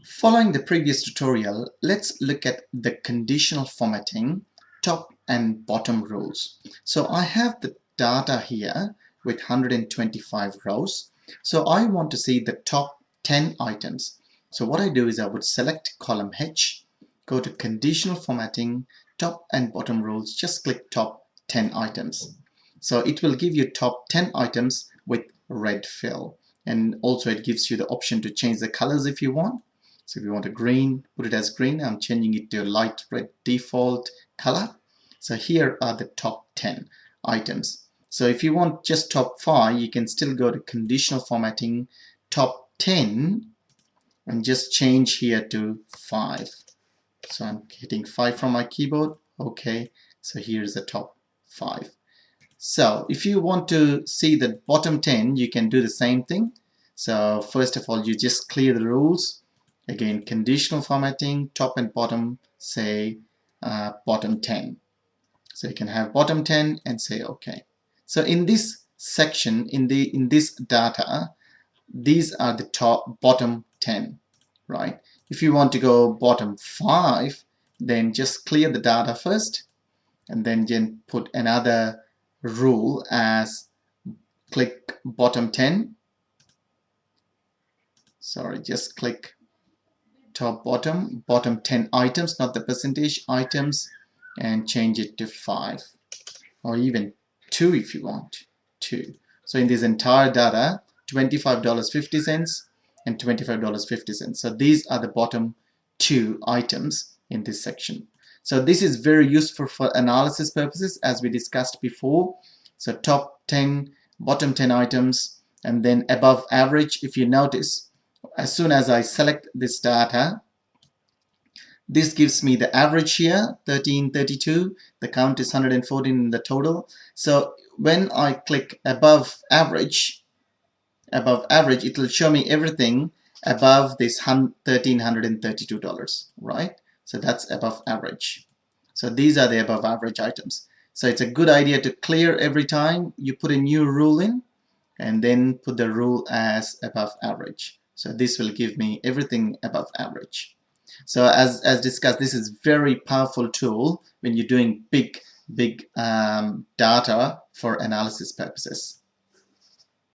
Following the previous tutorial, let's look at the conditional formatting, top and bottom rows. So I have the data here with 125 rows. So I want to see the top 10 items. So what I do is I would select column H, go to conditional formatting, top and bottom rows, just click top 10 items. So it will give you top 10 items with red fill. And also it gives you the option to change the colors if you want. So if you want a green, put it as green. I'm changing it to a light red default color. So here are the top 10 items. So if you want just top 5, you can still go to conditional formatting, top 10, and just change here to 5. So I'm hitting 5 from my keyboard. Okay, so here's the top 5. So if you want to see the bottom 10, you can do the same thing. So first of all, you just clear the rules. Again, conditional formatting, top and bottom, say bottom 10. So you can have bottom 10 and say OK. So in this section, in this data, these are the bottom 10, right? If you want to go bottom 5, then just clear the data first, and then put another rule as click bottom 10. Sorry, just click top bottom 10 items, not the percentage items, and change it to 5 or even 2 if you want 2. So in this entire data, $25.50 and $25.50. So these are the bottom 2 items in this section. So this is very useful for analysis purposes, as we discussed before. So top 10, bottom 10 items, and then above average. If you notice, as soon as I select this data, this gives me the average here, 1332. The count is 114 in the total. So when I click above average, it will show me everything above this $1,332, right? So that's above average. So these are the above average items. So it's a good idea to clear every time you put a new rule in, and then put the rule as above average. So this will give me everything above average. So as discussed, this is very powerful tool when you're doing big data for analysis purposes.